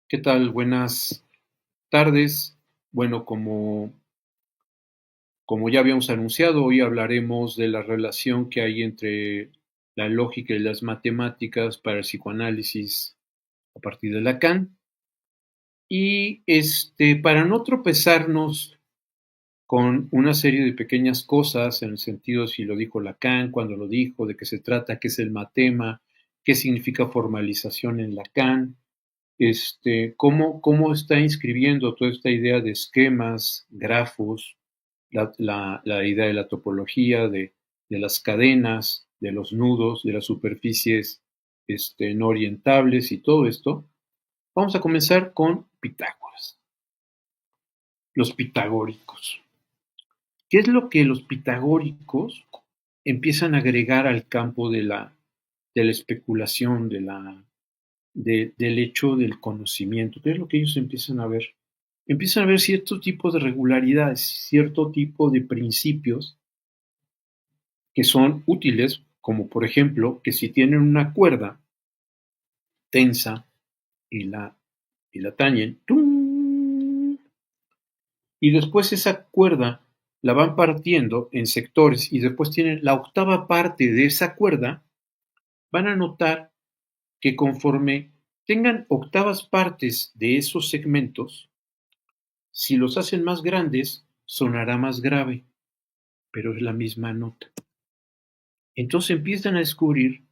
¿Qué tal? Buenas tardes. Bueno, como ya habíamos anunciado, hoy hablaremos de la relación que hay entre la lógica y las matemáticas para el psicoanálisis a partir de Lacan. Y para no tropezarnos con una serie de pequeñas cosas, en el sentido si lo dijo Lacan, cuándo lo dijo, de qué se trata, qué es el matema, qué significa formalización en Lacan, cómo está inscribiendo toda esta idea de esquemas, grafos, la idea de la topología, de las cadenas, de los nudos, de las superficies no orientables y todo esto. Vamos a comenzar con Pitágoras, los pitagóricos. ¿Qué es lo que los pitagóricos empiezan a agregar al campo de la especulación, del hecho del conocimiento? ¿Qué es lo que ellos empiezan a ver? Empiezan a ver cierto tipo de regularidades, cierto tipo de principios que son útiles, como por ejemplo que si tienen una cuerda tensa y la tañen, ¡tum! Y después esa cuerda la van partiendo en sectores y después tienen la octava parte de esa cuerda, van a notar que conforme tengan octavas partes de esos segmentos, si los hacen más grandes, sonará más grave, pero es la misma nota. Entonces empiezan a descubrir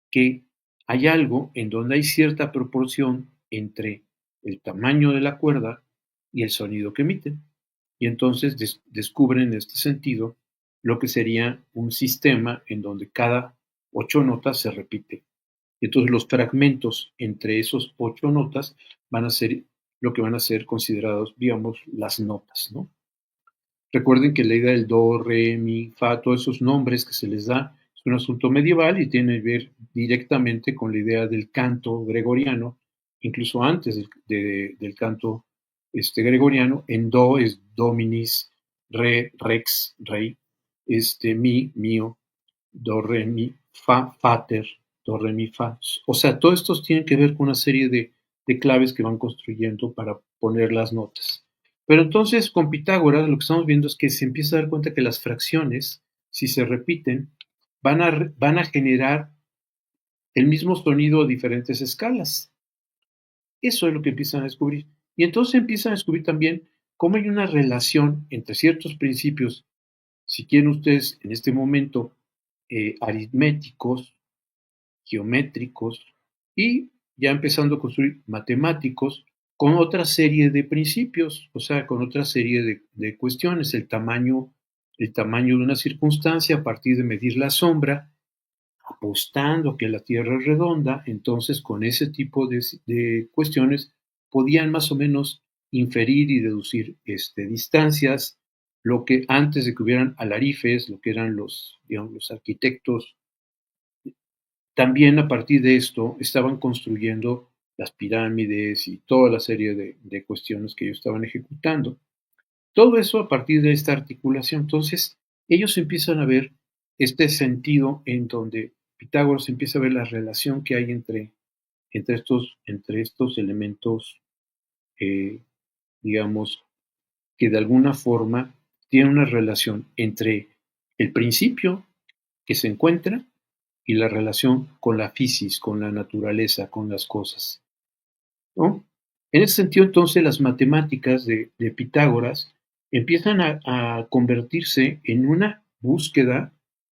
que hay algo en donde hay cierta proporción entre el tamaño de la cuerda y el sonido que emiten. Y entonces descubren en este sentido lo que sería un sistema en donde cada 8 notas se repite. Entonces los fragmentos entre esos 8 notas van a ser lo que van a ser considerados, digamos, las notas, ¿no? Recuerden que la idea del do, re, mi, fa, todos esos nombres que se les da es un asunto medieval y tiene que ver directamente con la idea del canto gregoriano, incluso antes del canto gregoriano. En do es dominis, re, rex, rey, mi, mío, do, re, mi, fa, pater, do, re, mi, fa. O sea, todos estos tienen que ver con una serie de claves que van construyendo para poner las notas. Pero entonces con Pitágoras lo que estamos viendo es que se empieza a dar cuenta que las fracciones, si se repiten, van a generar el mismo sonido a diferentes escalas. Eso es lo que empiezan a descubrir. Y entonces empiezan a descubrir también cómo hay una relación entre ciertos principios, si quieren ustedes en este momento, aritméticos, geométricos y ya empezando a construir matemáticos con otra serie de principios, o sea, con otra serie de cuestiones, el tamaño de una circunstancia a partir de medir la sombra, apostando que la Tierra es redonda, entonces con ese tipo de cuestiones podían más o menos inferir y deducir distancias, lo que antes de que hubieran alarifes, lo que eran digamos, los arquitectos también a partir de esto estaban construyendo las pirámides y toda la serie de cuestiones que ellos estaban ejecutando. Todo eso a partir de esta articulación. Entonces, ellos empiezan a ver este sentido en donde Pitágoras empieza a ver la relación que hay entre estos elementos, eh, digamos, que de alguna forma tienen una relación entre el principio que se encuentra y la relación con la fisis, con la naturaleza, con las cosas, ¿no? En ese sentido, entonces, las matemáticas de Pitágoras empiezan a convertirse en una búsqueda,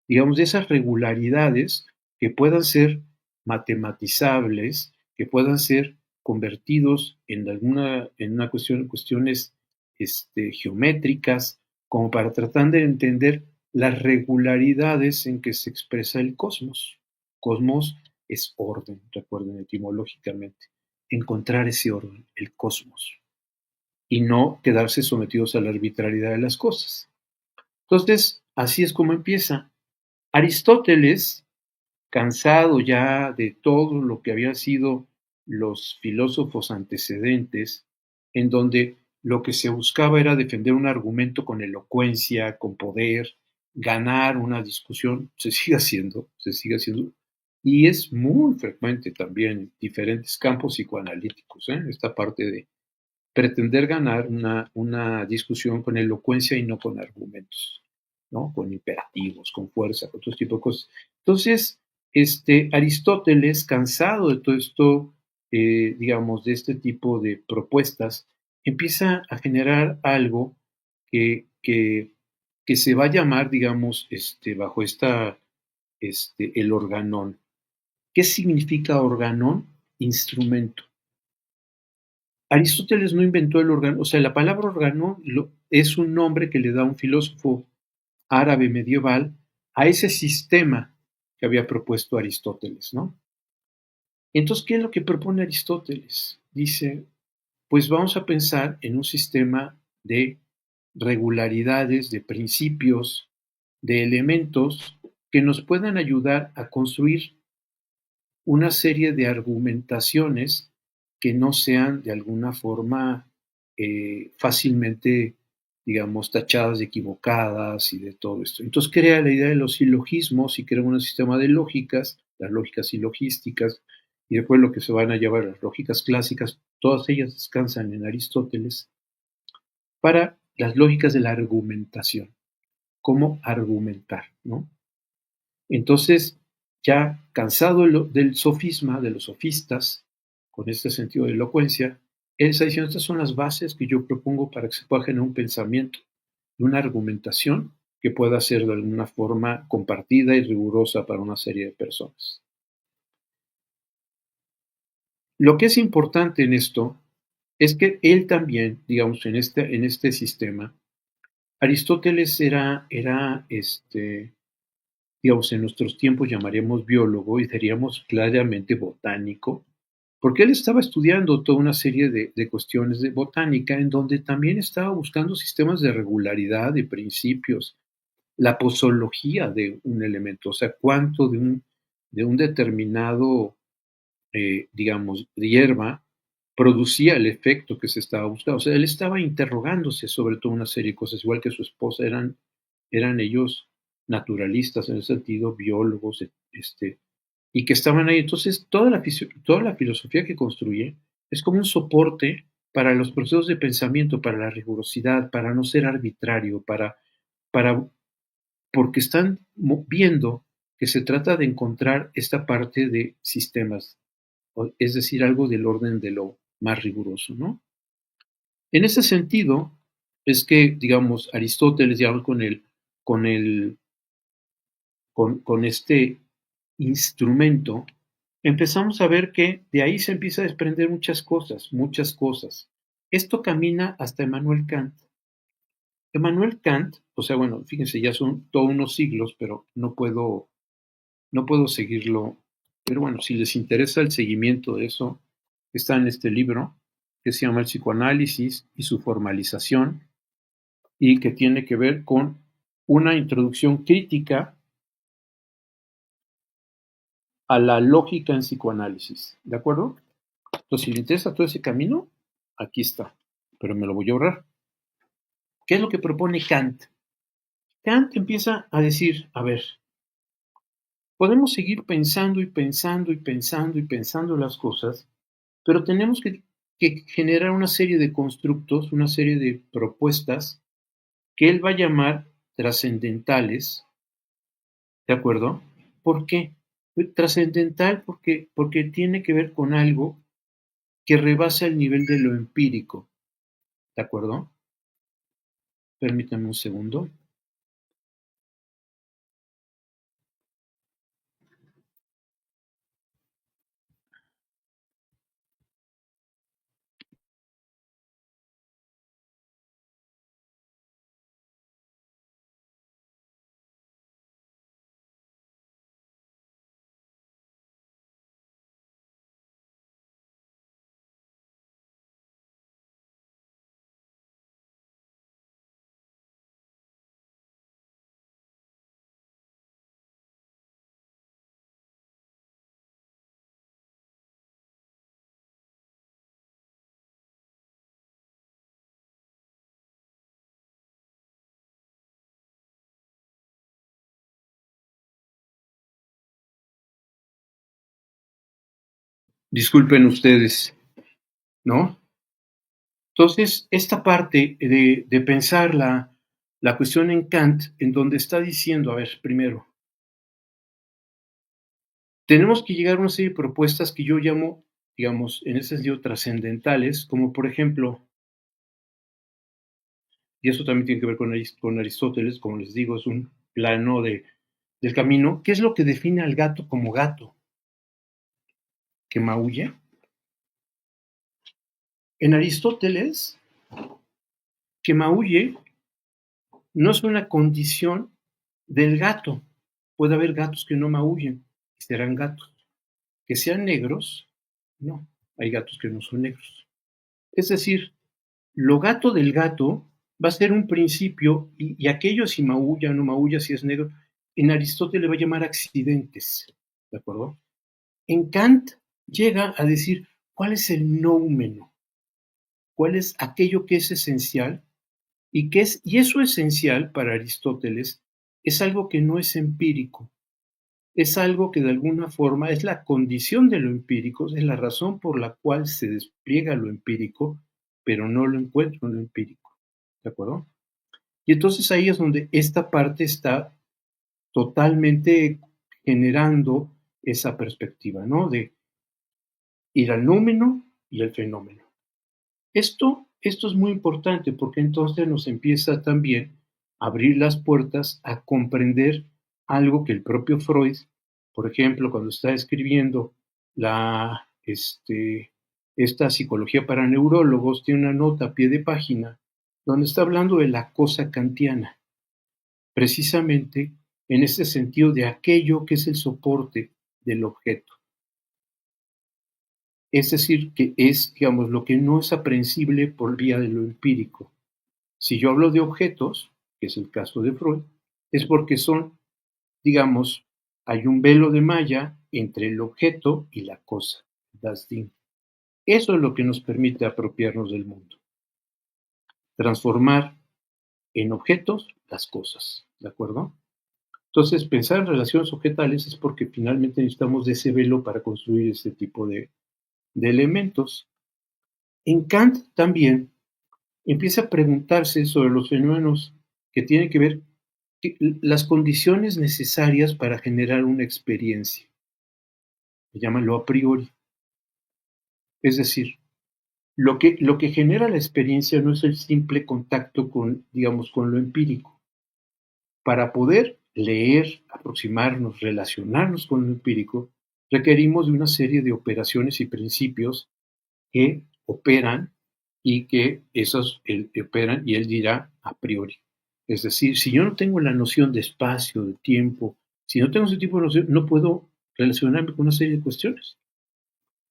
digamos, de esas regularidades que puedan ser matematizables, que puedan ser convertidos en una cuestiones geométricas, como para tratar de entender las regularidades en que se expresa el cosmos. Cosmos es orden, recuerden etimológicamente, encontrar ese orden, el cosmos, y no quedarse sometidos a la arbitrariedad de las cosas. Entonces, así es como empieza. Aristóteles, cansado ya de todo lo que habían sido los filósofos antecedentes, en donde lo que se buscaba era defender un argumento con elocuencia, con poder, ganar una discusión, se sigue haciendo, Y es muy frecuente también en diferentes campos psicoanalíticos, esta parte de pretender ganar una discusión con elocuencia y no con argumentos, ¿no? Con imperativos, con fuerza, con todo tipo de cosas. Entonces, Aristóteles, cansado de todo esto, digamos, de este tipo de propuestas, empieza a generar algo que, que, que se va a llamar, digamos, bajo el organón. ¿Qué significa organón? Instrumento. Aristóteles no inventó el órgano, o sea, la palabra órgano es un nombre que le da un filósofo árabe medieval a ese sistema que había propuesto Aristóteles, ¿no? Entonces, ¿qué es lo que propone Aristóteles? Dice, pues vamos a pensar en un sistema de regularidades, de principios, de elementos que nos puedan ayudar a construir una serie de argumentaciones que no sean de alguna forma fácilmente, digamos, tachadas de equivocadas y de todo esto. Entonces crea la idea de los silogismos y crea un sistema de lógicas, las lógicas silogísticas, y después lo que se van a llamar las lógicas clásicas, todas ellas descansan en Aristóteles, para las lógicas de la argumentación, cómo argumentar, ¿no? Entonces, ya cansado del sofisma, de los sofistas, con este sentido de elocuencia, él está diciendo, estas son las bases que yo propongo para que se pueda generar un pensamiento y una argumentación que pueda ser de alguna forma compartida y rigurosa para una serie de personas. Lo que es importante en esto es que él también, digamos, en este sistema, Aristóteles digamos, en nuestros tiempos llamaríamos biólogo y seríamos claramente botánico, porque él estaba estudiando toda una serie de cuestiones de botánica en donde también estaba buscando sistemas de regularidad, de principios, la posología de un elemento, o sea, cuánto de un determinado, digamos, hierba producía el efecto que se estaba buscando. O sea, él estaba interrogándose sobre toda una serie de cosas, igual que su esposa, eran ellos naturalistas en el sentido, biólogos, y que estaban ahí. Entonces, toda la filosofía que construye es como un soporte para los procesos de pensamiento, para la rigurosidad, para no ser arbitrario, para porque están viendo que se trata de encontrar esta parte de sistemas, es decir, algo del orden de lo más riguroso, ¿no? En ese sentido, es que, digamos, Aristóteles, digamos, con el con este instrumento, empezamos a ver que de ahí se empieza a desprender muchas cosas, muchas cosas. Esto camina hasta Emmanuel Kant. Emmanuel Kant, o sea, bueno, fíjense, ya son todos unos siglos, pero no puedo seguirlo. Pero bueno, si les interesa el seguimiento de eso, está en este libro que se llama El psicoanálisis y su formalización y que tiene que ver con una introducción crítica a la lógica en psicoanálisis, ¿de acuerdo? Entonces, si le interesa todo ese camino, aquí está, pero me lo voy a ahorrar. ¿Qué es lo que propone Kant? Kant empieza a decir, a ver, podemos seguir pensando y pensando y pensando y pensando las cosas, pero tenemos que generar una serie de constructos, una serie de propuestas que él va a llamar trascendentales, ¿de acuerdo? ¿Por qué? Trascendental porque tiene que ver con algo que rebasa el nivel de lo empírico, ¿de acuerdo? Permítanme un segundo. disculpen ustedes, ¿no? Entonces, esta parte de pensar la cuestión en Kant, en donde está diciendo, a ver, primero, tenemos que llegar a una serie de propuestas que yo llamo, digamos, en ese sentido, trascendentales, como por ejemplo, y eso también tiene que ver con Aristóteles, como les digo, es un plano del camino. ¿Qué es lo que define al gato como gato? ¿Que maulla? En Aristóteles, que maulle no es una condición del gato. Puede haber gatos que no maullen y serán gatos. Que sean negros, no. Hay gatos que no son negros. Es decir, lo gato del gato va a ser un principio y aquello si maulla o no maulla, si es negro, en Aristóteles le va a llamar accidentes. ¿De acuerdo? En Kant llega a decir cuál es el noumeno, cuál es aquello que es esencial y eso esencial para Aristóteles es algo que no es empírico, es algo que de alguna forma es la condición de lo empírico, es la razón por la cual se despliega lo empírico, pero no lo encuentro en lo empírico. ¿De acuerdo? Y entonces ahí es donde esta parte está totalmente generando esa perspectiva, ¿no? De ir al númeno y el fenómeno. Esto es muy importante porque entonces nos empieza también a abrir las puertas a comprender algo que el propio Freud, por ejemplo, cuando está escribiendo la, esta psicología para neurólogos, tiene una nota a pie de página donde está hablando de la cosa kantiana, precisamente en ese sentido de aquello que es el soporte del objeto. Es decir, que es, digamos, lo que no es aprehensible por vía de lo empírico. Si yo hablo de objetos, que es el caso de Freud, es porque son, digamos, hay un velo de malla entre el objeto y la cosa, das Ding. Eso es lo que nos permite apropiarnos del mundo, transformar en objetos las cosas, ¿de acuerdo? Entonces, pensar en relaciones objetales es porque finalmente necesitamos de ese velo para construir este tipo de elementos. En Kant también empieza a preguntarse sobre los fenómenos que tienen que ver las condiciones necesarias para generar una experiencia. Se llama lo a priori. Es decir, lo que genera la experiencia no es el simple contacto con, digamos, con lo empírico. Para poder leer, aproximarnos, relacionarnos con lo empírico, requerimos de una serie de operaciones y principios que operan y que esos operan y él dirá a priori. Es decir, si yo no tengo la noción de espacio, de tiempo, si no tengo ese tipo de noción, no puedo relacionarme con una serie de cuestiones.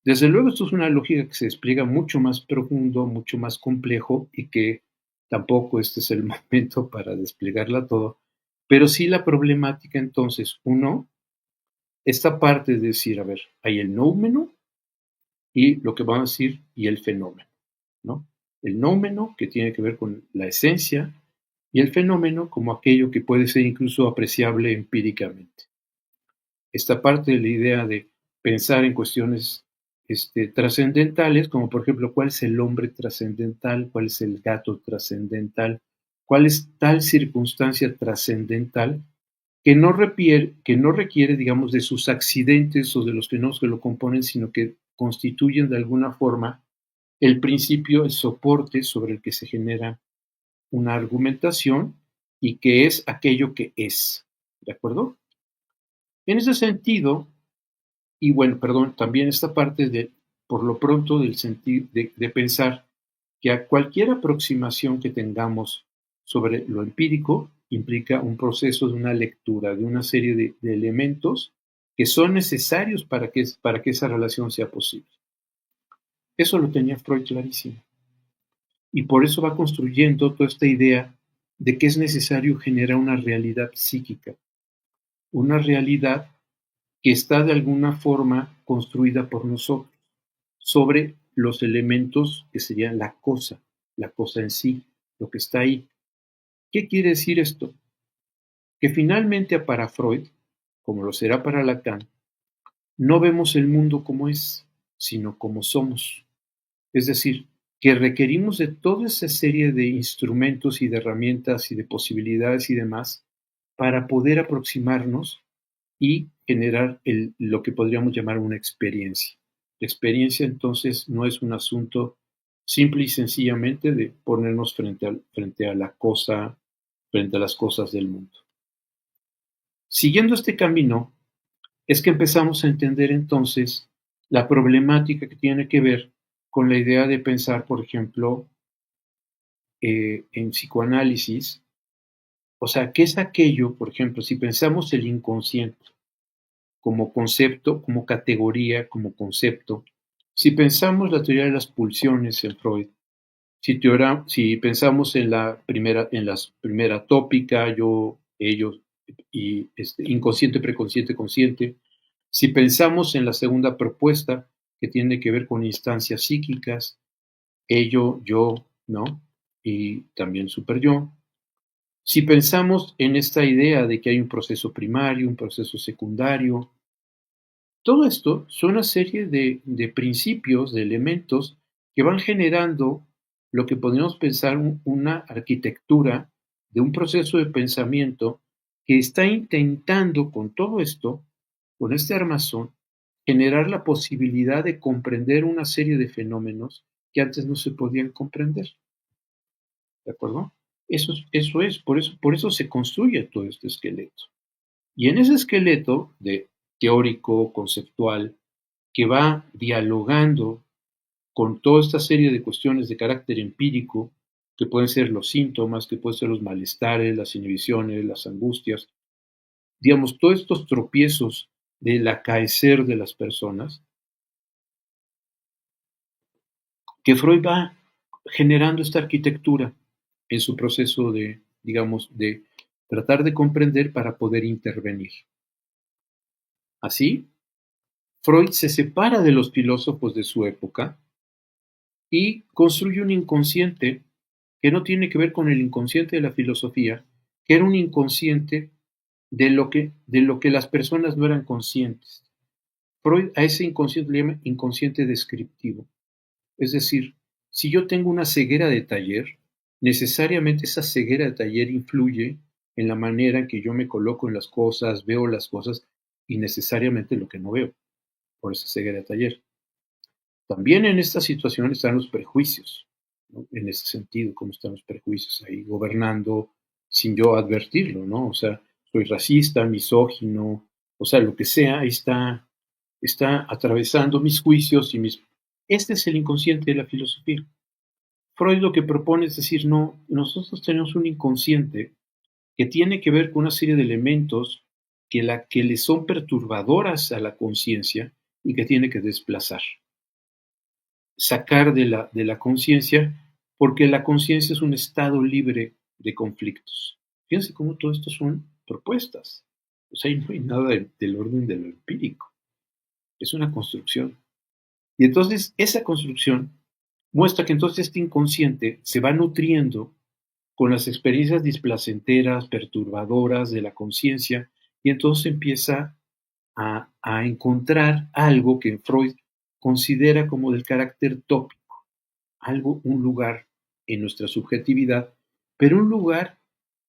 Desde luego, esto es una lógica que se despliega mucho más profundo, mucho más complejo y que tampoco este es el momento para desplegarla todo, pero sí la problemática entonces, uno, esta parte de decir, a ver, hay el noumeno y lo que vamos a decir, y el fenómeno, ¿no? El nómeno, que tiene que ver con la esencia, y el fenómeno como aquello que puede ser incluso apreciable empíricamente. Esta parte de la idea de pensar en cuestiones trascendentales, como por ejemplo, ¿cuál es el hombre trascendental? ¿Cuál es el gato trascendental? ¿Cuál es tal circunstancia trascendental que no requiere, digamos, de sus accidentes o de los fenómenos que lo componen, sino que constituyen de alguna forma el principio, el soporte sobre el que se genera una argumentación y que es aquello que es. ¿De acuerdo? En ese sentido, y bueno, perdón, también esta parte de, por lo pronto, del sentido de pensar que a cualquier aproximación que tengamos sobre lo empírico implica un proceso de una lectura, de una serie de elementos que son necesarios para que esa relación sea posible. Eso lo tenía Freud clarísimo. Y por eso va construyendo toda esta idea de que es necesario generar una realidad psíquica, una realidad que está de alguna forma construida por nosotros sobre los elementos que serían la cosa en sí, lo que está ahí. ¿Qué quiere decir esto? Que finalmente para Freud, como lo será para Lacan, no vemos el mundo como es, sino como somos. Es decir, que requerimos de toda esa serie de instrumentos y de herramientas y de posibilidades y demás para poder aproximarnos y generar lo que podríamos llamar una experiencia. La experiencia entonces no es un asunto simple y sencillamente de ponernos frente a la cosa, frente a las cosas del mundo. Siguiendo este camino, es que empezamos a entender entonces la problemática que tiene que ver con la idea de pensar, por ejemplo, en psicoanálisis, o sea, ¿qué es aquello, por ejemplo, si pensamos el inconsciente como concepto, como categoría, como concepto, si pensamos la teoría de las pulsiones en Freud, si pensamos en la primera tópica, yo, ellos, y inconsciente, preconsciente, consciente, si pensamos en la segunda propuesta, que tiene que ver con instancias psíquicas, ello, yo, ¿no? Y también super yo. Si pensamos en esta idea de que hay un proceso primario, un proceso secundario, todo esto son una serie de principios, de elementos que van generando lo que podríamos pensar una arquitectura de un proceso de pensamiento que está intentando con todo esto, con este armazón, generar la posibilidad de comprender una serie de fenómenos que antes no se podían comprender. ¿De acuerdo? Por eso se construye todo este esqueleto. Y en ese esqueleto de teórico, conceptual, que va dialogando con toda esta serie de cuestiones de carácter empírico, que pueden ser los síntomas, que pueden ser los malestares, las inhibiciones, las angustias, digamos, todos estos tropiezos del acaecer de las personas, que Freud va generando esta arquitectura en su proceso de, digamos, de tratar de comprender para poder intervenir. Así, Freud se separa de los filósofos de su época y construye un inconsciente que no tiene que ver con el inconsciente de la filosofía, que era un inconsciente de lo que las personas no eran conscientes. Freud a ese inconsciente le llama inconsciente descriptivo. Es decir, si yo tengo una ceguera de taller, necesariamente esa ceguera de taller influye en la manera en que yo me coloco en las cosas, veo las cosas y necesariamente lo que no veo por esa ceguera de taller. También en esta situación están los prejuicios, ¿no? En ese sentido, cómo están los prejuicios ahí gobernando sin yo advertirlo, ¿no? O sea, soy racista, misógino, o sea, lo que sea, ahí está atravesando mis juicios y mis... Este es el inconsciente de la filosofía. Freud lo que propone es decir, no, nosotros tenemos un inconsciente que tiene que ver con una serie de elementos que le son perturbadoras a la conciencia y que tiene que desplazar, sacar de la conciencia, porque la conciencia es un estado libre de conflictos. Fíjense cómo todo esto son propuestas. O sea, ahí no hay nada del orden de lo empírico. Es una construcción. Y entonces esa construcción muestra que entonces este inconsciente se va nutriendo con las experiencias displacenteras, perturbadoras de la conciencia, y entonces empieza a encontrar algo que Freud considera como del carácter tópico, algo, un lugar en nuestra subjetividad, pero un lugar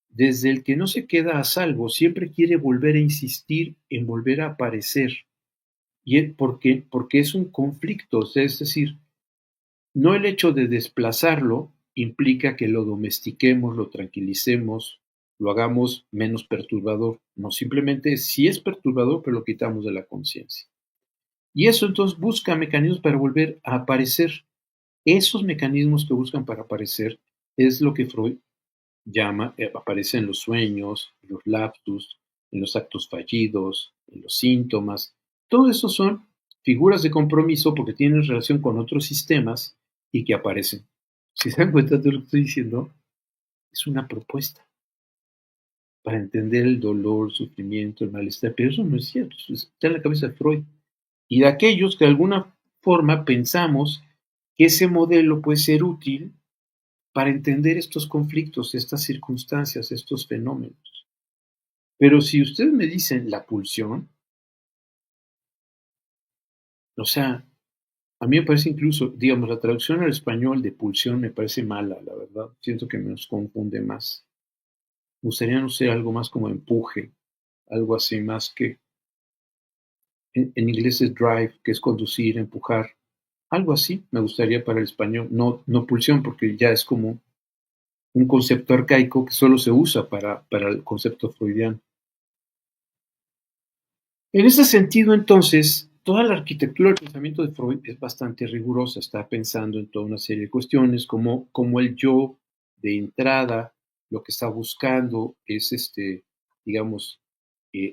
desde el que no se queda a salvo, siempre quiere volver a insistir en volver a aparecer. Porque es un conflicto, o sea, es decir, no el hecho de desplazarlo implica que lo domestiquemos, lo tranquilicemos, lo hagamos menos perturbador. No, simplemente sí es perturbador, pero lo quitamos de la conciencia. Y eso entonces busca mecanismos para volver a aparecer. Esos mecanismos que buscan para aparecer es lo que Freud llama, aparece en los sueños, en los lapsus, en los actos fallidos, en los síntomas. Todo eso son figuras de compromiso porque tienen relación con otros sistemas y que aparecen. Si se dan cuenta de lo que estoy diciendo, es una propuesta para entender el dolor, el sufrimiento, el malestar, pero eso no es cierto, eso está en la cabeza de Freud. Y de aquellos que de alguna forma pensamos que ese modelo puede ser útil para entender estos conflictos, estas circunstancias, estos fenómenos. Pero si ustedes me dicen la pulsión, o sea, A mí me parece incluso, digamos, la traducción al español de pulsión me parece mala, la verdad. Siento que nos confunde más. Me gustaría, no sé, algo más como empuje, algo así más que en inglés es drive, que es conducir, empujar. Algo así me gustaría para el español. No pulsión, porque ya es como un concepto arcaico que solo se usa para el concepto freudiano. En ese sentido, entonces, toda la arquitectura del pensamiento de Freud es bastante rigurosa, está pensando en toda una serie de cuestiones, como el yo de entrada, lo que está buscando es, digamos,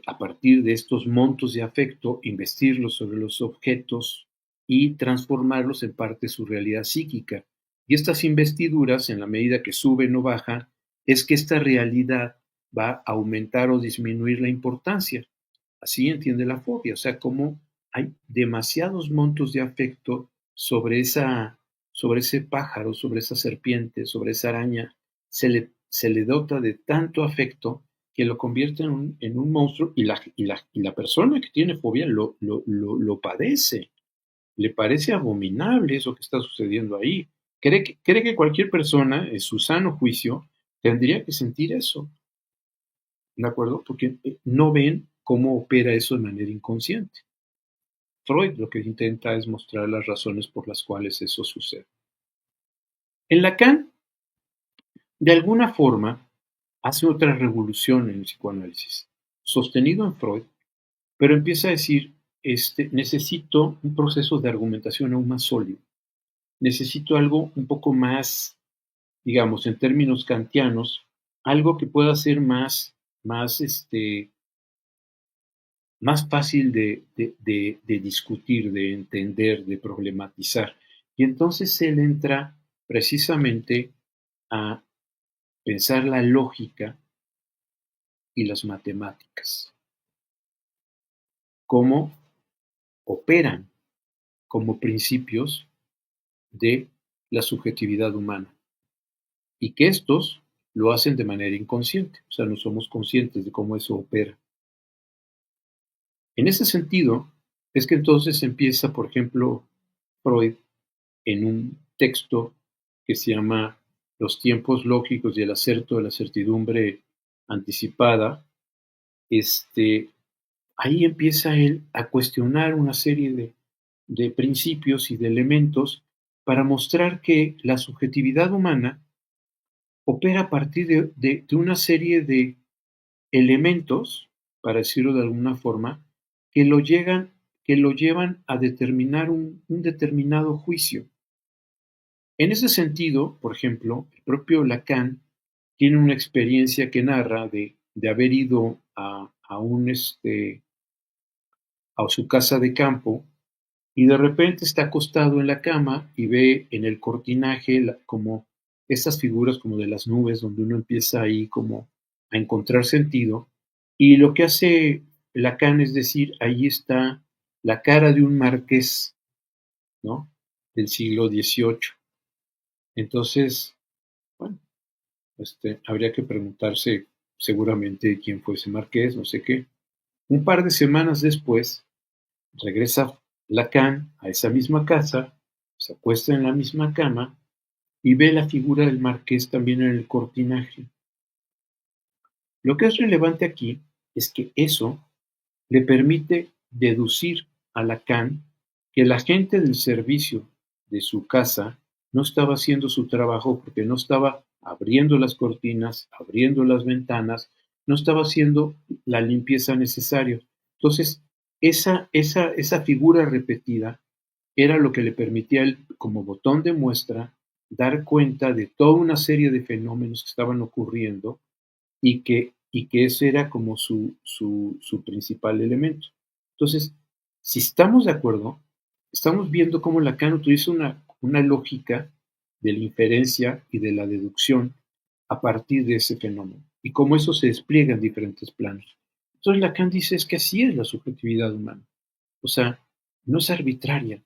a partir de estos montos de afecto, investirlos sobre los objetos y transformarlos en parte de su realidad psíquica. Y estas investiduras, en la medida que suben o bajan, es que esta realidad va a aumentar o disminuir la importancia. Así entiende la fobia, o sea, como hay demasiados montos de afecto sobre ese pájaro, sobre esa serpiente, sobre esa araña, se le dota de tanto afecto que lo convierte en un monstruo y la persona que tiene fobia lo padece, le parece abominable eso que está sucediendo ahí. Cree que cualquier persona, en su sano juicio, tendría que sentir eso, ¿de acuerdo? Porque no ven cómo opera eso de manera inconsciente. Freud lo que intenta es mostrar las razones por las cuales eso sucede. En Lacan, de alguna forma, hace otra revolución en el psicoanálisis, sostenido en Freud, pero empieza a decir, necesito un proceso de argumentación aún más sólido, necesito algo un poco más, digamos, en términos kantianos, algo que pueda ser más fácil de discutir, de entender, de problematizar. Y entonces él entra precisamente a pensar la lógica y las matemáticas, cómo operan como principios de la subjetividad humana y que estos lo hacen de manera inconsciente, o sea, no somos conscientes de cómo eso opera. En ese sentido, es que entonces empieza, por ejemplo, Freud en un texto que se llama Los tiempos lógicos y el acerto de la certidumbre anticipada, ahí empieza él a cuestionar una serie de principios y de elementos para mostrar que la subjetividad humana opera a partir de una serie de elementos, para decirlo de alguna forma, que lo llevan a determinar un determinado juicio. En ese sentido, por ejemplo, el propio Lacan tiene una experiencia que narra de haber ido a su casa de campo y de repente está acostado en la cama y ve en el cortinaje como estas figuras como de las nubes donde uno empieza ahí como a encontrar sentido y lo que hace Lacan es decir, ahí está la cara de un marqués, ¿no? Del siglo XVIII. Entonces, bueno, habría que preguntarse seguramente quién fue ese marqués, no sé qué. Un par de semanas después, regresa Lacan a esa misma casa, se acuesta en la misma cama y ve la figura del marqués también en el cortinaje. Lo que es relevante aquí es que eso le permite deducir a Lacan que la gente del servicio de su casa no estaba haciendo su trabajo porque no estaba abriendo las cortinas, abriendo las ventanas, no estaba haciendo la limpieza necesaria. Entonces, esa figura repetida era lo que le permitía a él, como botón de muestra, dar cuenta de toda una serie de fenómenos que estaban ocurriendo y que ese era como su principal elemento. Entonces, si estamos de acuerdo, estamos viendo cómo Lacan utiliza una lógica de la inferencia y de la deducción a partir de ese fenómeno y cómo eso se despliega en diferentes planos. Entonces Lacan dice es que así es la subjetividad humana. O sea, no es arbitraria.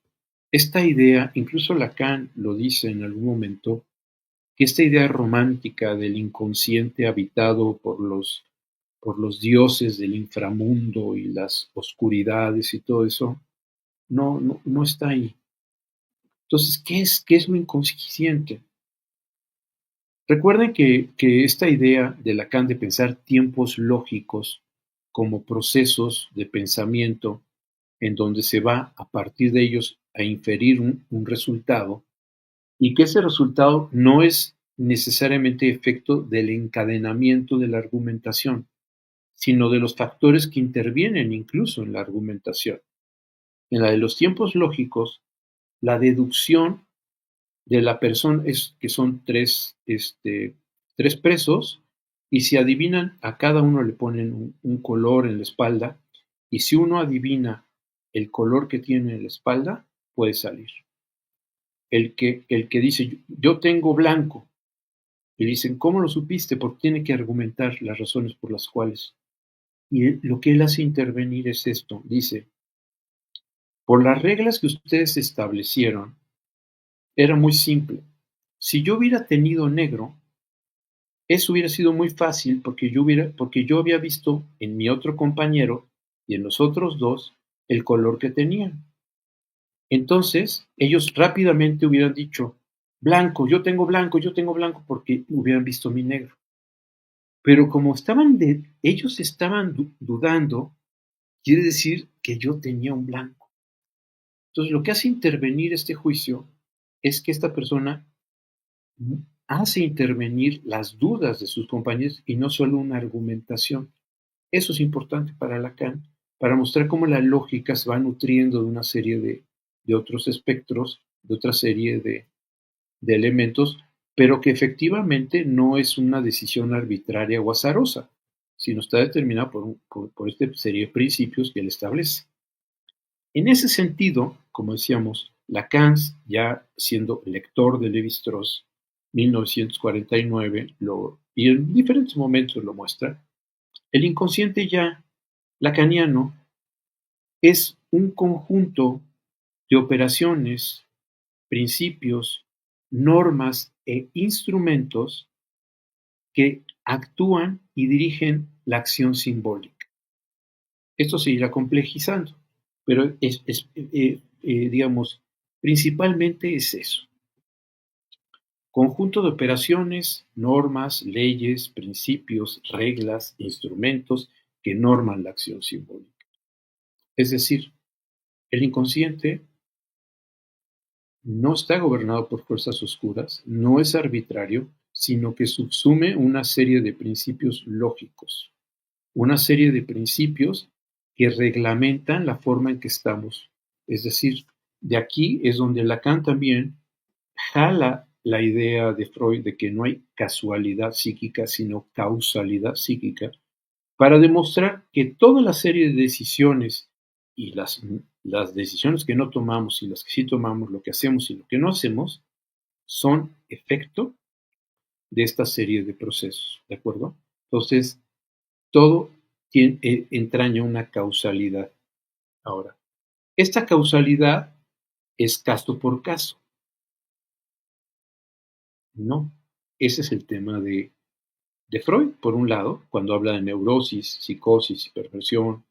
Esta idea, incluso Lacan lo dice en algún momento, que esta idea romántica del inconsciente habitado por los dioses del inframundo y las oscuridades y todo eso, no está ahí. Entonces, qué es lo inconsciente? Recuerden que esta idea de Lacan de pensar tiempos lógicos como procesos de pensamiento en donde se va a partir de ellos a inferir un resultado y que ese resultado no es necesariamente efecto del encadenamiento de la argumentación, sino de los factores que intervienen incluso en la argumentación. En la de los tiempos lógicos, la deducción de la persona es que son tres presos y si adivinan, a cada uno le ponen un color en la espalda y si uno adivina el color que tiene en la espalda, puede salir. El que dice, yo tengo blanco, y dicen, ¿cómo lo supiste? Porque tiene que argumentar las razones por las cuales. Y lo que él hace intervenir es esto, dice, por las reglas que ustedes establecieron, era muy simple. Si yo hubiera tenido negro, eso hubiera sido muy fácil porque yo había visto en mi otro compañero y en los otros dos el color que tenían. Entonces, ellos rápidamente hubieran dicho, blanco, yo tengo blanco, porque hubieran visto mi negro. Pero como ellos estaban dudando, quiere decir que yo tenía un blanco. Entonces, lo que hace intervenir este juicio es que esta persona hace intervenir las dudas de sus compañeros y no solo una argumentación. Eso es importante para Lacan, para mostrar cómo la lógica se va nutriendo de una serie de otros espectros, de otra serie de elementos, pero que efectivamente no es una decisión arbitraria o azarosa, sino está determinada por esta serie de principios que él establece. En ese sentido, como decíamos, Lacan, ya siendo lector de Lévi-Strauss, 1949, y en diferentes momentos lo muestra, el inconsciente ya lacaniano es un conjunto de operaciones, principios, normas e instrumentos que actúan y dirigen la acción simbólica. Esto se irá complejizando, pero digamos, principalmente es eso. Conjunto de operaciones, normas, leyes, principios, reglas, instrumentos que norman la acción simbólica. Es decir, el inconsciente no está gobernado por fuerzas oscuras, no es arbitrario, sino que subsume una serie de principios lógicos, una serie de principios que reglamentan la forma en que estamos. Es decir, de aquí es donde Lacan también jala la idea de Freud de que no hay casualidad psíquica, sino causalidad psíquica, para demostrar que toda la serie de decisiones y las decisiones que no tomamos y las que sí tomamos, lo que hacemos y lo que no hacemos, son efecto de esta serie de procesos, ¿de acuerdo? Entonces, todo entraña una causalidad. Ahora, esta causalidad es caso por caso. No, ese es el tema de Freud, por un lado, cuando habla de neurosis, psicosis, perversión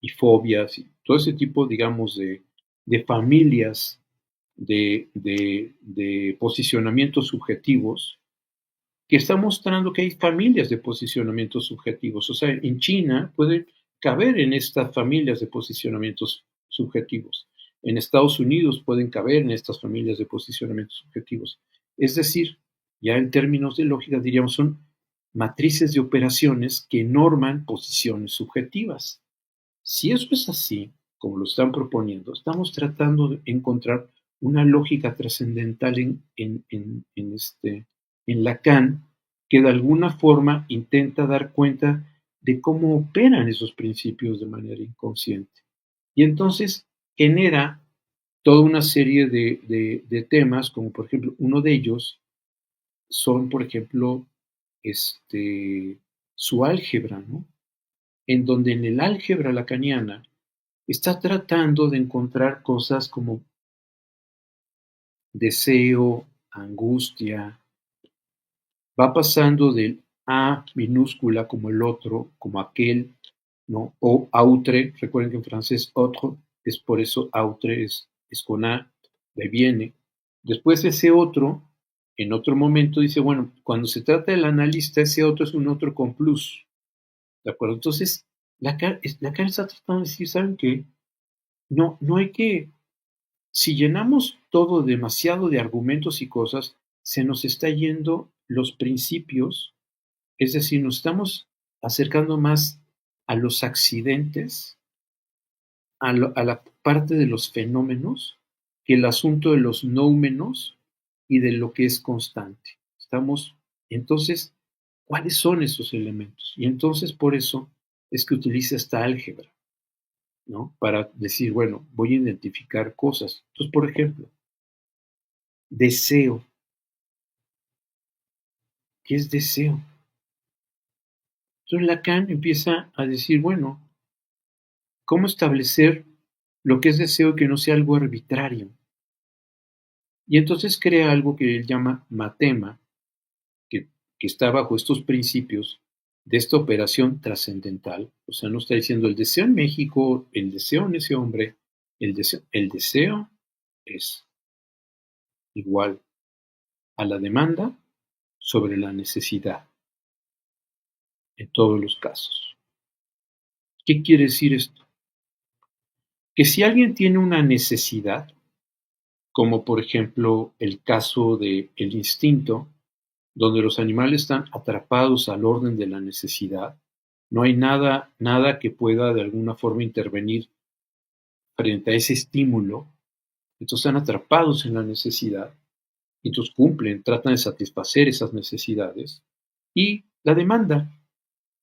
y fobias, y todo ese tipo, digamos, de familias de posicionamientos subjetivos, que está mostrando que hay familias de posicionamientos subjetivos. O sea, en China puede caber en estas familias de posicionamientos subjetivos. En Estados Unidos pueden caber en estas familias de posicionamientos subjetivos. Es decir, ya en términos de lógica diríamos son matrices de operaciones que norman posiciones subjetivas. Si eso es así, como lo están proponiendo, estamos tratando de encontrar una lógica trascendental en Lacan que de alguna forma intenta dar cuenta de cómo operan esos principios de manera inconsciente. Y entonces genera toda una serie de temas, como por ejemplo, uno de ellos son, por ejemplo, su álgebra, ¿no? En donde en el álgebra lacaniana está tratando de encontrar cosas como deseo, angustia, va pasando del A minúscula como el otro, como aquel, ¿no? O autre, recuerden que en francés autre es por eso autre, es con A, de viene. Después ese otro, en otro momento, dice, bueno, cuando se trata del analista, ese otro es un otro con plus. ¿De acuerdo? Entonces, Lacan está tratando de decir, ¿saben qué? No hay que, si llenamos todo demasiado de argumentos y cosas, se nos está yendo los principios, es decir, nos estamos acercando más a los accidentes, a la parte de los fenómenos, que el asunto de los nóumenos y de lo que es constante. Estamos, entonces, ¿cuáles son esos elementos? Y entonces por eso es que utiliza esta álgebra, ¿no? Para decir, bueno, voy a identificar cosas. Entonces, por ejemplo, deseo. ¿Qué es deseo? Entonces Lacan empieza a decir, bueno, ¿cómo establecer lo que es deseo que no sea algo arbitrario? Y entonces crea algo que él llama matema, que, que está bajo estos principios de esta operación trascendental. O sea, no está diciendo el deseo en México, el deseo en ese hombre, el deseo es igual a la demanda sobre la necesidad en todos los casos. ¿Qué quiere decir esto? Que si alguien tiene una necesidad, como por ejemplo el caso del instinto, donde los animales están atrapados al orden de la necesidad, no hay nada que pueda de alguna forma intervenir frente a ese estímulo, entonces están atrapados en la necesidad, y entonces cumplen, tratan de satisfacer esas necesidades, y la demanda,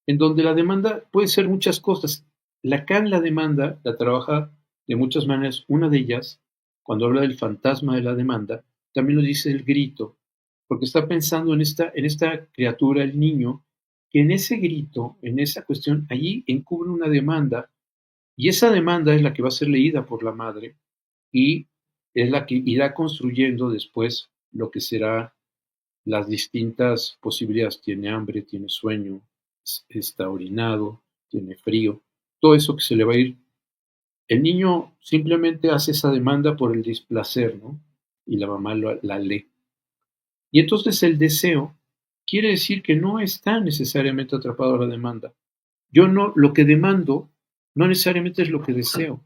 en donde la demanda puede ser muchas cosas. Lacan la demanda la trabaja de muchas maneras. Una de ellas, cuando habla del fantasma de la demanda, también lo dice el grito, porque está pensando en esta criatura, el niño, que en ese grito, en esa cuestión, allí encubre una demanda, y esa demanda es la que va a ser leída por la madre, y es la que irá construyendo después lo que será las distintas posibilidades. Tiene hambre, tiene sueño, está orinado, tiene frío, todo eso que se le va a ir. El niño simplemente hace esa demanda por el displacer, ¿no? Y la mamá la lee. Y entonces el deseo quiere decir que no está necesariamente atrapado a la demanda. Yo no, lo que demando no necesariamente es lo que deseo.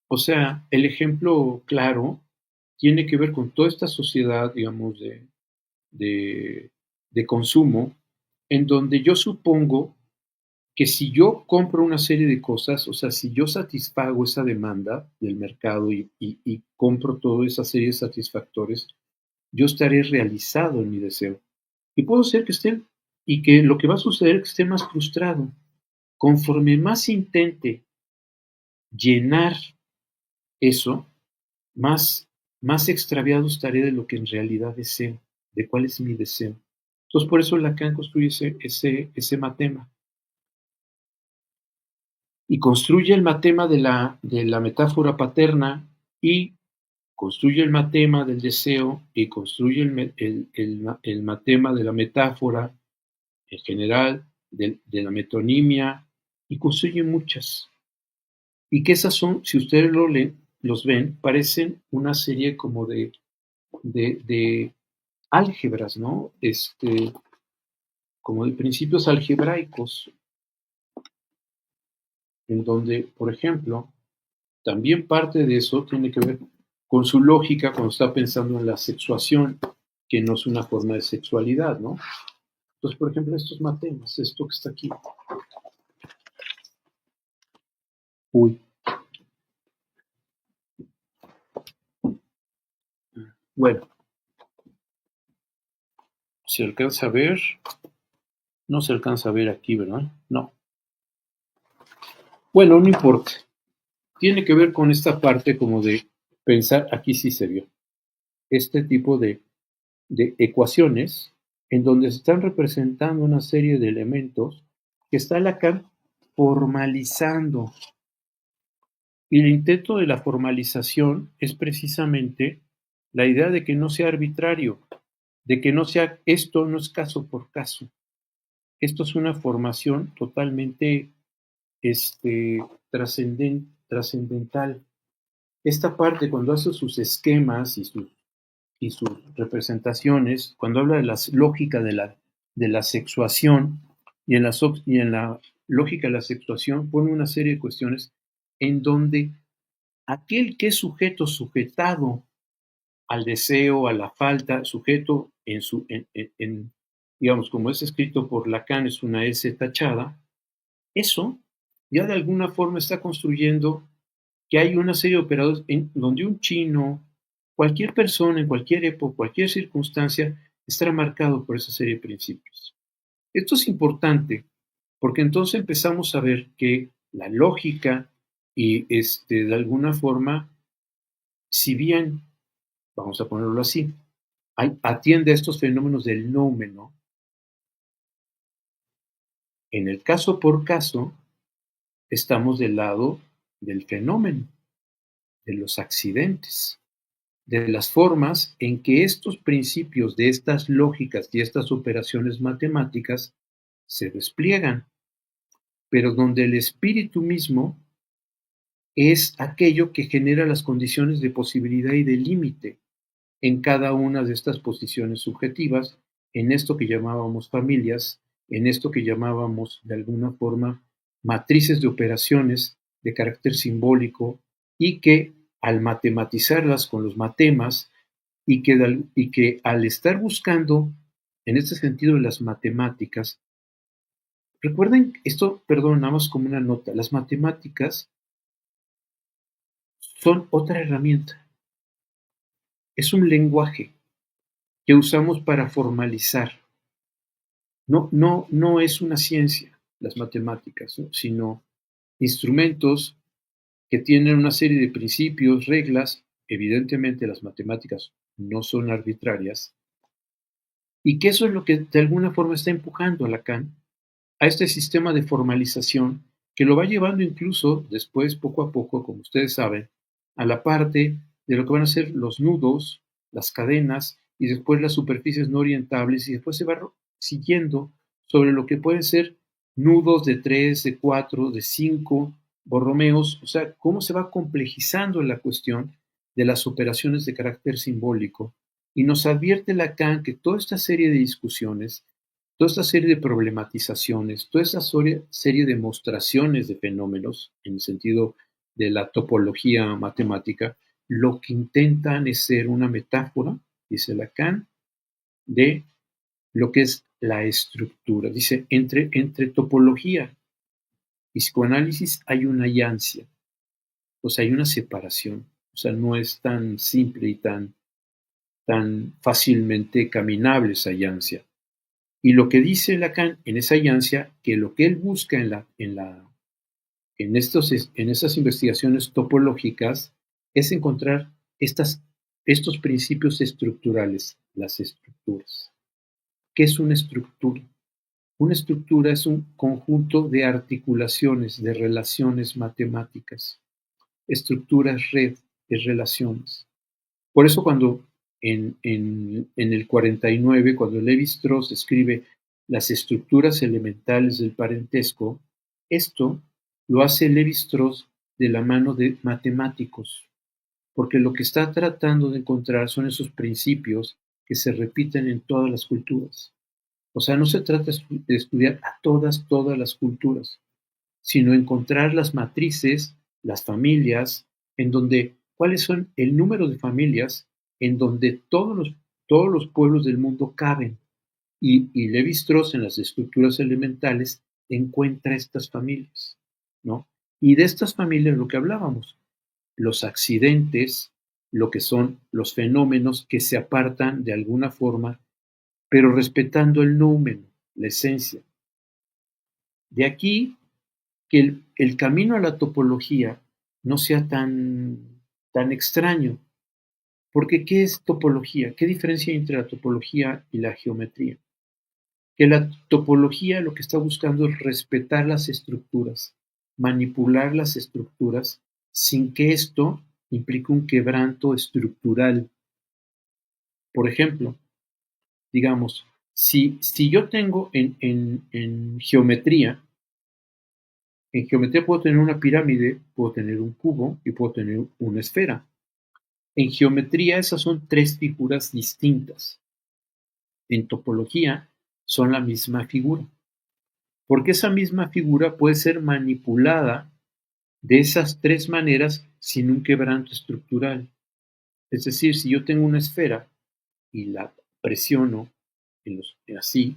O sea, el ejemplo claro tiene que ver con toda esta sociedad, digamos, de, de consumo, en donde yo supongo que si yo compro una serie de cosas, o sea, si yo satisfago esa demanda del mercado y compro toda esa serie de satisfactores, yo estaré realizado en mi deseo. Y puedo ser que esté, y que lo que va a suceder es que esté más frustrado. Conforme más intente llenar eso, más extraviado estaré de lo que en realidad deseo, de cuál es mi deseo. Entonces, por eso Lacan construye ese matema. Y construye el matema de la metáfora paterna, y construye el matema del deseo, y construye el matema de la metáfora en general, de la metonimia, y construye muchas. Y que esas son, si ustedes lo leen, los ven, parecen una serie como de álgebras, ¿no? Como de principios algebraicos, en donde, por ejemplo, también parte de eso tiene que ver con su lógica cuando está pensando en la sexuación, que no es una forma de sexualidad, ¿no? Entonces, por ejemplo, estos matemas, esto que está aquí. Uy. Bueno, ¿se alcanza a ver? No se alcanza a ver aquí, ¿verdad? No. Bueno, no importa. Tiene que ver con esta parte como de pensar, aquí sí se vio, este tipo de ecuaciones en donde se están representando una serie de elementos que está Lacan formalizando. Y el intento de la formalización es precisamente la idea de que no sea arbitrario, de que no sea, esto no es caso por caso. Esto es una formación totalmente trascendental. esta parte cuando hace sus esquemas y sus representaciones, cuando habla de la lógica de la sexuación y en la lógica de la sexuación pone una serie de cuestiones en donde aquel que es sujeto sujetado al deseo, a la falta, sujeto digamos, como es escrito por Lacan, es una S tachada, eso ya de alguna forma está construyendo que hay una serie de operadores en donde un chino, cualquier persona, en cualquier época, cualquier circunstancia, estará marcado por esa serie de principios. Esto es importante porque entonces empezamos a ver que la lógica y de alguna forma, si bien, vamos a ponerlo así, atiende a estos fenómenos del nómeno, en el caso por caso, estamos del lado del fenómeno, de los accidentes, de las formas en que estos principios de estas lógicas y estas operaciones matemáticas se despliegan, pero donde el espíritu mismo es aquello que genera las condiciones de posibilidad y de límite en cada una de estas posiciones subjetivas, en esto que llamábamos familias, en esto que llamábamos de alguna forma matrices de operaciones de carácter simbólico y que al matematizarlas con los matemas y que al estar buscando en este sentido de las matemáticas, recuerden esto, perdón, nada más como una nota, las matemáticas son otra herramienta, es un lenguaje que usamos para formalizar. No es una ciencia las matemáticas, ¿no? Sino instrumentos que tienen una serie de principios, reglas, evidentemente las matemáticas no son arbitrarias, y que eso es lo que de alguna forma está empujando a Lacan a este sistema de formalización que lo va llevando incluso después, poco a poco, como ustedes saben, a la parte de lo que van a ser los nudos, las cadenas y después las superficies no orientables y después se va siguiendo sobre lo que pueden ser nudos de 3, de 4, de 5 borromeos, o sea, cómo se va complejizando la cuestión de las operaciones de carácter simbólico y nos advierte Lacan que toda esta serie de discusiones, toda esta serie de problematizaciones, toda esta serie de demostraciones de fenómenos, en el sentido de la topología matemática, lo que intentan es ser una metáfora, dice Lacan, de lo que es la estructura. Dice, entre topología y psicoanálisis hay una yancia, o sea, hay una separación, o sea, no es tan simple y tan fácilmente caminable esa yancia. Y lo que dice Lacan en esa yancia, que lo que él busca en esas investigaciones topológicas es encontrar estos principios estructurales, las estructuras. ¿Qué es una estructura? Una estructura es un conjunto de articulaciones, de relaciones matemáticas. Estructura es red, es relaciones. Por eso cuando en el 49, cuando Lévi-Strauss escribe las estructuras elementales del parentesco, esto lo hace Lévi-Strauss de la mano de matemáticos, porque lo que está tratando de encontrar son esos principios que se repiten en todas las culturas. O sea, no se trata de estudiar a todas las culturas, sino encontrar las matrices, las familias, en donde, cuáles son el número de familias en donde todos los pueblos del mundo caben. Y Lévi-Strauss en las estructuras elementales encuentra estas familias, ¿no? Y de estas familias lo que hablábamos, los accidentes, lo que son los fenómenos que se apartan de alguna forma, pero respetando el número, la esencia. De aquí que el camino a la topología no sea tan extraño. Porque, ¿qué es topología? ¿Qué diferencia hay entre la topología y la geometría? Que la topología lo que está buscando es respetar las estructuras, manipular las estructuras sin que esto implique un quebranto estructural. Por ejemplo, digamos, si yo tengo en geometría, En geometría puedo tener una pirámide, puedo tener un cubo y puedo tener una esfera. En geometría esas son tres figuras distintas. En topología son la misma figura, porque esa misma figura puede ser manipulada de esas tres maneras sin un quebranto estructural. Es decir, si yo tengo una esfera y la presiono así,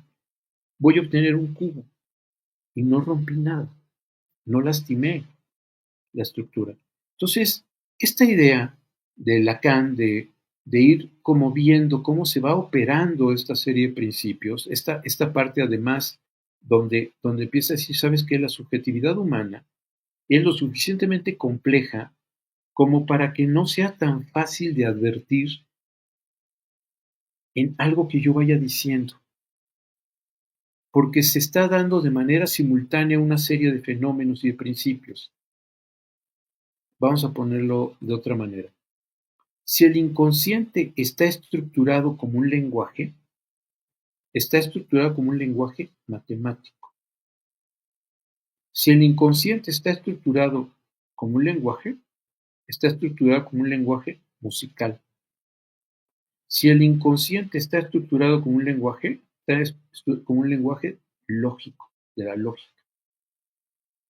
voy a obtener un cubo y no rompí nada, no lastimé la estructura. Entonces, esta idea de Lacan de ir como viendo cómo se va operando esta serie de principios, esta parte además donde empieza a decir, sabes que la subjetividad humana es lo suficientemente compleja como para que no sea tan fácil de advertir en algo que yo vaya diciendo, porque se está dando de manera simultánea una serie de fenómenos y de principios. Vamos a ponerlo de otra manera. Si el inconsciente está estructurado como un lenguaje, está estructurado como un lenguaje matemático. Si el inconsciente está estructurado como un lenguaje, está estructurado como un lenguaje musical. Si el inconsciente está estructurado como un lenguaje, está como un lenguaje lógico, de la lógica.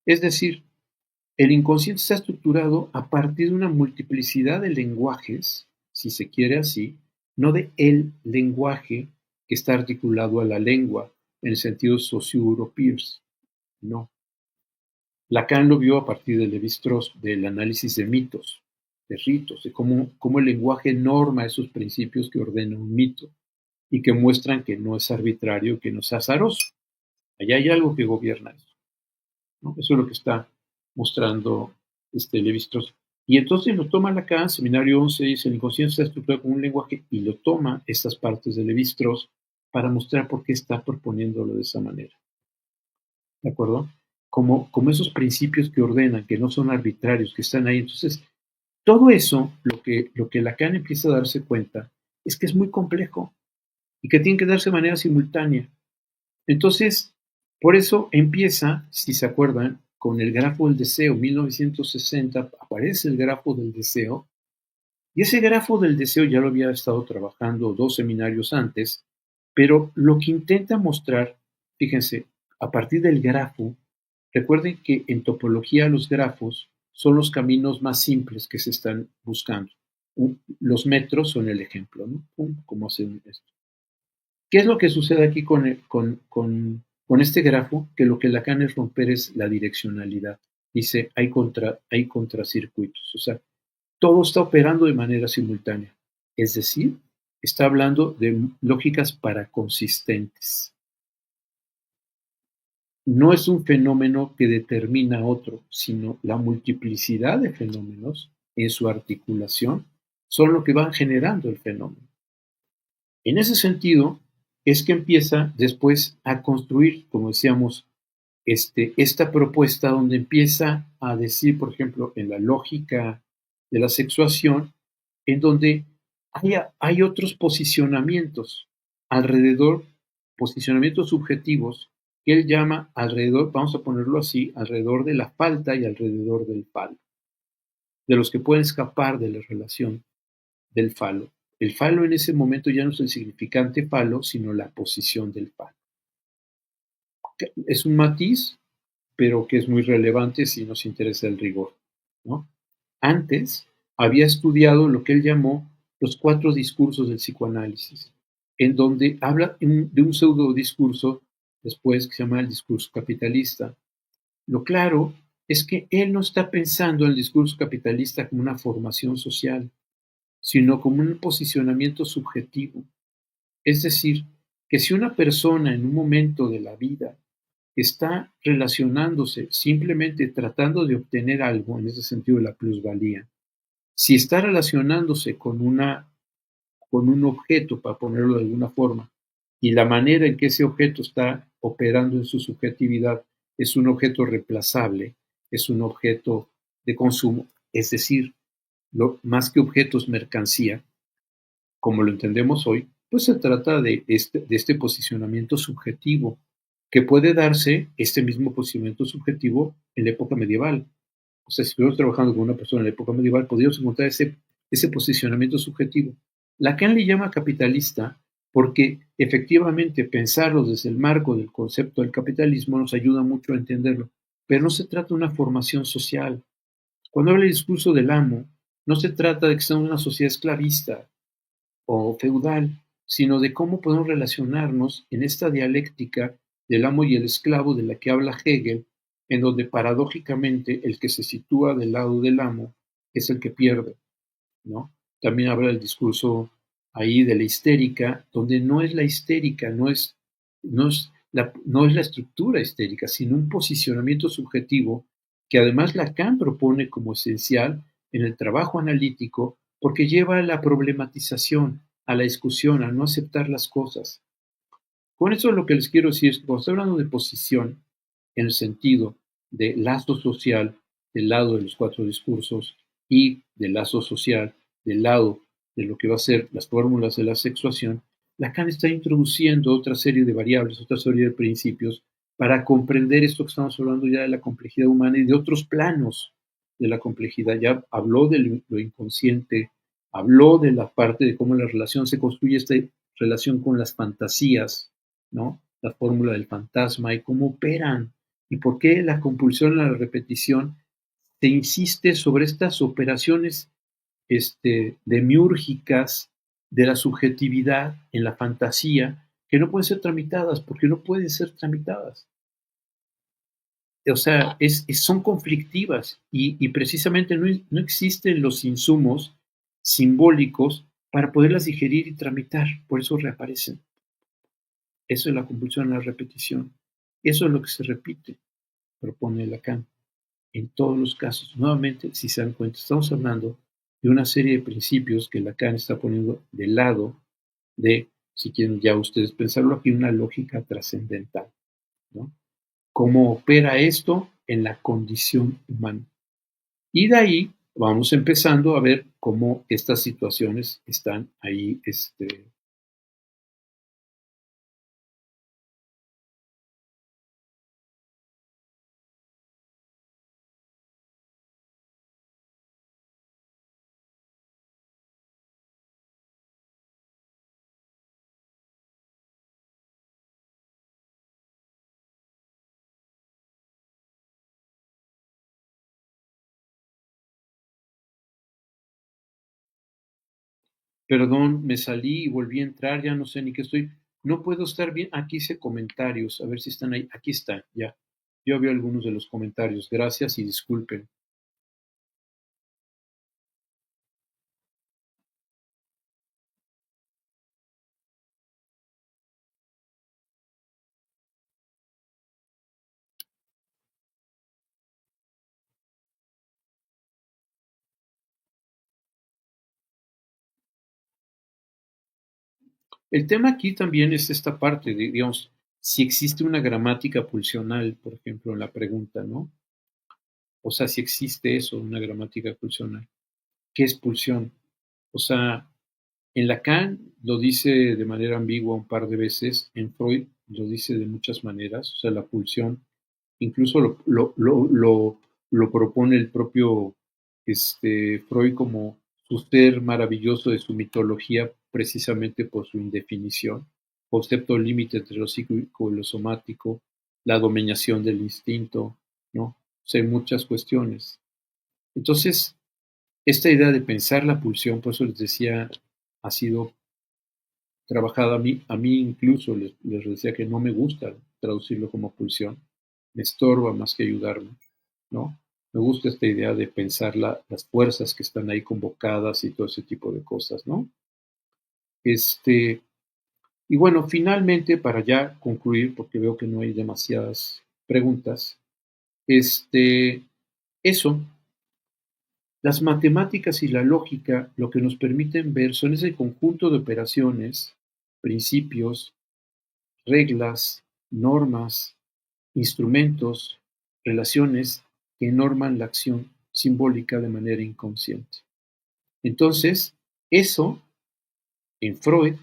Es decir, el inconsciente está estructurado a partir de una multiplicidad de lenguajes, si se quiere así, no de el lenguaje que está articulado a la lengua en el sentido socio-europeos. No. Lacan lo vio a partir de Lévi-Strauss, del análisis de mitos, de ritos, de cómo el lenguaje norma esos principios que ordena un mito y que muestran que no es arbitrario, que no es azaroso. Allá hay algo que gobierna eso, ¿no? Eso es lo que está mostrando Lévi-Strauss. Y entonces lo toma Lacan, seminario 11, dice, el inconsciente está estructurado como un lenguaje, y lo toma estas partes de Lévi-Strauss para mostrar por qué está proponiéndolo de esa manera. ¿De acuerdo? Como esos principios que ordenan, que no son arbitrarios, que están ahí. Entonces, todo eso, lo que Lacan empieza a darse cuenta, es que es muy complejo y que tiene que darse de manera simultánea. Entonces, por eso empieza, si se acuerdan, con el grafo del deseo. 1960 aparece el grafo del deseo, y ese grafo del deseo ya lo había estado trabajando 2 seminarios antes, pero lo que intenta mostrar, fíjense, a partir del grafo, recuerden que en topología los grafos son los caminos más simples que se están buscando. Los metros son el ejemplo, ¿no? ¿Cómo hacen esto? ¿Qué es lo que sucede aquí con este grafo? Que lo que Lacan es romper es la direccionalidad. Dice, hay contracircuitos. O sea, todo está operando de manera simultánea. Es decir, está hablando de lógicas paraconsistentes. No es un fenómeno que determina otro, sino la multiplicidad de fenómenos en su articulación son lo que van generando el fenómeno. En ese sentido, es que empieza después a construir, como decíamos, esta propuesta donde empieza a decir, por ejemplo, en la lógica de la sexuación, en donde hay otros posicionamientos alrededor, posicionamientos subjetivos, que él llama alrededor, vamos a ponerlo así, alrededor de la falta y alrededor del falo, de los que pueden escapar de la relación del falo. El falo en ese momento ya no es el significante falo, sino la posición del falo. Es un matiz, pero que es muy relevante si nos interesa el rigor, ¿no? Antes había estudiado lo que él llamó los 4 discursos del psicoanálisis, en donde habla de un pseudo discurso después que se llama el discurso capitalista. Lo claro es que él no está pensando en el discurso capitalista como una formación social, sino como un posicionamiento subjetivo. Es decir, que si una persona en un momento de la vida está relacionándose simplemente tratando de obtener algo, en ese sentido de la plusvalía, si está relacionándose con un objeto, para ponerlo de alguna forma, y la manera en que ese objeto está operando en su subjetividad es un objeto reemplazable, es un objeto de consumo, es decir, más que objetos mercancía, como lo entendemos hoy, pues se trata de este posicionamiento subjetivo que puede darse este mismo posicionamiento subjetivo en la época medieval. O sea, si estuviéramos trabajando con una persona en la época medieval, podríamos encontrar ese posicionamiento subjetivo. Lacan le llama capitalista porque efectivamente pensarlo desde el marco del concepto del capitalismo nos ayuda mucho a entenderlo, pero no se trata de una formación social. Cuando habla el discurso del amo, no se trata de que sea una sociedad esclavista o feudal, sino de cómo podemos relacionarnos en esta dialéctica del amo y el esclavo de la que habla Hegel, en donde paradójicamente el que se sitúa del lado del amo es el que pierde, ¿no? También habla el discurso ahí de la histérica, donde no es la histérica, no es la estructura histérica, sino un posicionamiento subjetivo que además Lacan propone como esencial en el trabajo analítico porque lleva a la problematización, a la discusión, a no aceptar las cosas. Con eso lo que les quiero decir es que cuando estoy hablando de posición, en el sentido de lazo social del lado de los cuatro discursos y del lazo social del lado de lo que va a ser las fórmulas de la sexuación, Lacan está introduciendo otra serie de variables, otra serie de principios para comprender esto que estamos hablando ya de la complejidad humana y de otros planos de la complejidad. Ya habló de lo inconsciente, habló de la parte de cómo la relación se construye, esta relación con las fantasías, ¿no? La fórmula del fantasma y cómo operan y por qué la compulsión a la repetición se insiste sobre estas operaciones demiúrgicas de la subjetividad en la fantasía que no pueden ser tramitadas, porque no pueden ser tramitadas. O sea, son conflictivas y precisamente no existen los insumos simbólicos para poderlas digerir y tramitar, por eso reaparecen. Eso es la compulsión a la repetición. Eso es lo que se repite, propone Lacan, en todos los casos. Nuevamente, si se dan cuenta, estamos hablando de una serie de principios que Lacan está poniendo del lado de, si quieren ya ustedes pensarlo aquí, una lógica trascendental, ¿no? Cómo opera esto en la condición humana. Y de ahí vamos empezando a ver cómo estas situaciones están ahí. Perdón, me salí y volví a entrar, ya no sé ni qué estoy. No puedo estar bien. Aquí hice comentarios, a ver si están ahí. Aquí están, ya. Yo veo algunos de los comentarios. Gracias y disculpen. El tema aquí también es esta parte de, digamos, si existe una gramática pulsional, por ejemplo, en la pregunta, ¿no? O sea, si existe eso, una gramática pulsional. ¿Qué es pulsión? O sea, en Lacan lo dice de manera ambigua un par de veces, en Freud lo dice de muchas maneras, o sea, la pulsión, incluso lo propone el propio Freud como su ser maravilloso de su mitología, precisamente por su indefinición, concepto límite entre lo psíquico y lo somático, la dominación del instinto, ¿no? O sea, hay muchas cuestiones. Entonces, esta idea de pensar la pulsión, por eso les decía, ha sido trabajada a mí incluso les decía que no me gusta traducirlo como pulsión, me estorba más que ayudarme, ¿no? Me gusta esta idea de pensar las fuerzas que están ahí convocadas y todo ese tipo de cosas, ¿no? Este, y bueno, finalmente, para ya concluir, porque veo que no hay demasiadas preguntas, este, eso, las matemáticas y la lógica lo que nos permiten ver son ese conjunto de operaciones, principios, reglas, normas, instrumentos, relaciones que norman la acción simbólica de manera inconsciente. Entonces, eso en Freud,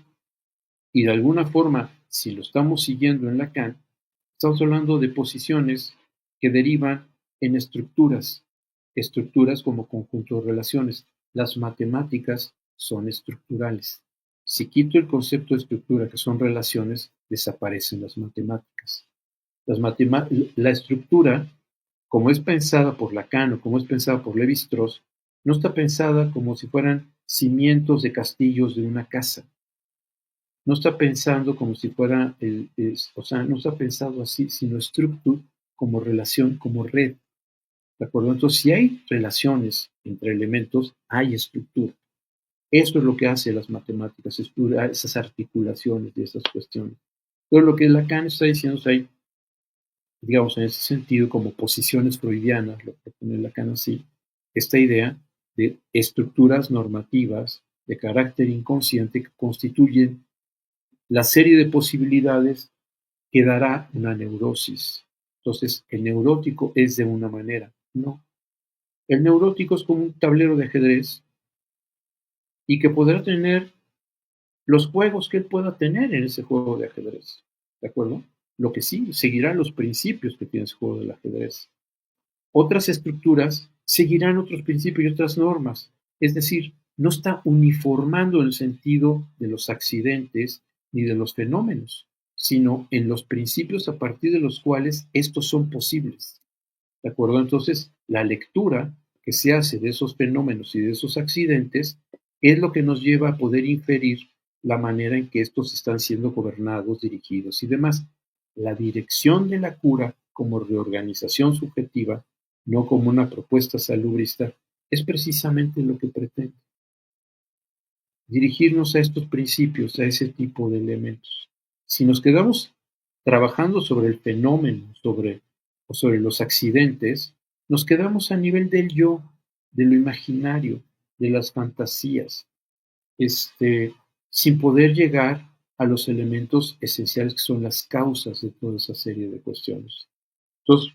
y de alguna forma, si lo estamos siguiendo en Lacan, Estamos hablando de posiciones que derivan en estructuras, estructuras como conjunto de relaciones. Las matemáticas son estructurales. Si quito el concepto de estructura, que son relaciones, desaparecen las matemáticas. La estructura, como es pensada por Lacan o como es pensada por Lévi-Strauss, no está pensada como si fueran cimientos de castillos de una casa. No está pensando como si fuera, o sea, no está pensado así, sino structure como relación, como red. ¿De acuerdo? Entonces, si hay relaciones entre elementos, hay estructura. Eso es lo que hace las matemáticas, estudiar esas articulaciones de esas cuestiones. Pero lo que Lacan está diciendo es hay, digamos, en ese sentido, como posiciones freudianas, lo que pone Lacan así, esta idea de estructuras normativas de carácter inconsciente que constituyen la serie de posibilidades que dará una neurosis. Entonces, el neurótico es de una manera. No. El neurótico es como un tablero de ajedrez y que podrá tener los juegos que él pueda tener en ese juego de ajedrez. ¿De acuerdo? Lo que sí, seguirá los principios que tiene ese juego del ajedrez. Otras estructuras seguirán otros principios y otras normas. Es decir, no está uniformando en el sentido de los accidentes ni de los fenómenos, sino en los principios a partir de los cuales estos son posibles. ¿De acuerdo? Entonces, la lectura que se hace de esos fenómenos y de esos accidentes es lo que nos lleva a poder inferir la manera en que estos están siendo gobernados, dirigidos y demás. La dirección de la cura como reorganización subjetiva, no como una propuesta salubrista, es precisamente lo que pretende. Dirigirnos a estos principios, a ese tipo de elementos. Si nos quedamos trabajando sobre el fenómeno, o sobre los accidentes, nos quedamos a nivel del yo, de lo imaginario, de las fantasías, sin poder llegar a los elementos esenciales que son las causas de toda esa serie de cuestiones. Entonces,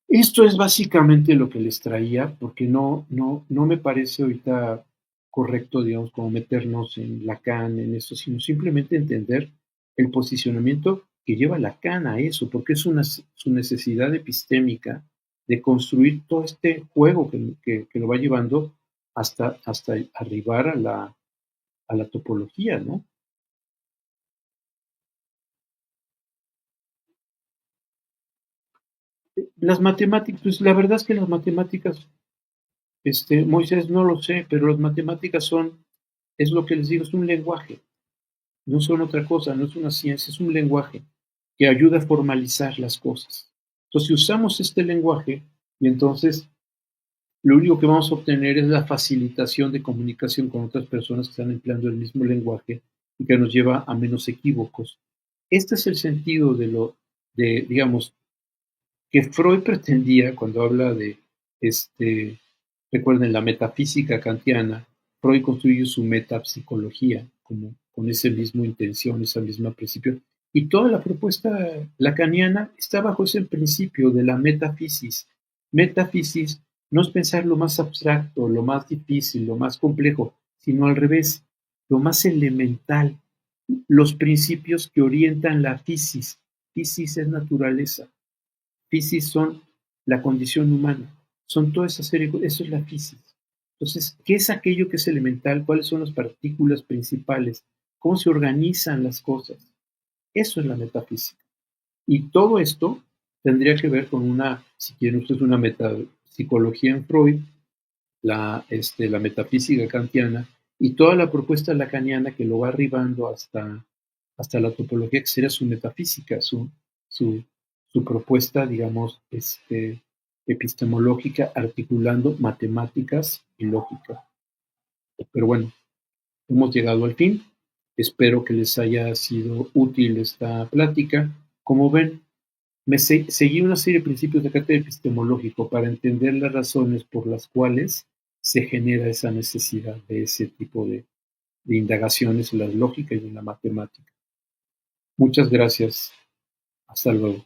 esto es básicamente lo que les traía, porque no me parece ahorita correcto, digamos, como meternos en Lacan, en eso, sino simplemente entender el posicionamiento que lleva Lacan a eso, porque es su necesidad epistémica de construir todo este juego que lo va llevando hasta arribar a la topología, ¿no? Las matemáticas, pues la verdad es que las matemáticas, Moisés, no lo sé, pero las matemáticas es lo que les digo, es un lenguaje, no son otra cosa, no es una ciencia, es un lenguaje que ayuda a formalizar las cosas. Entonces, si usamos este lenguaje, y entonces lo único que vamos a obtener es la facilitación de comunicación con otras personas que están empleando el mismo lenguaje y que nos lleva a menos equívocos. Este es el sentido digamos, que Freud pretendía cuando habla de, recuerden, la metafísica kantiana. Freud construyó su metapsicología como con esa misma intención, esa misma principio. Y toda la propuesta lacaniana está bajo ese principio de la metafisis. Metafisis no es pensar lo más abstracto, lo más difícil, lo más complejo, sino al revés, lo más elemental, los principios que orientan la fisis. Fisis es naturaleza. Fisis son la condición humana, son toda esa serie, eso es la fisis. Entonces, ¿qué es aquello que es elemental? ¿Cuáles son las partículas principales? ¿Cómo se organizan las cosas? Eso es la metafísica. Y todo esto tendría que ver con si quieren ustedes, una metapsicología en Freud, la metafísica kantiana y toda la propuesta lacaniana que lo va arribando hasta la topología que sería su metafísica, su, su propuesta, digamos, epistemológica, articulando matemáticas y lógica. Pero bueno, hemos llegado al fin. Espero que les haya sido útil esta plática. Como ven, seguí una serie de principios de carácter epistemológico para entender las razones por las cuales se genera esa necesidad de ese tipo de indagaciones en la lógica y en la matemática. Muchas gracias. Hasta luego.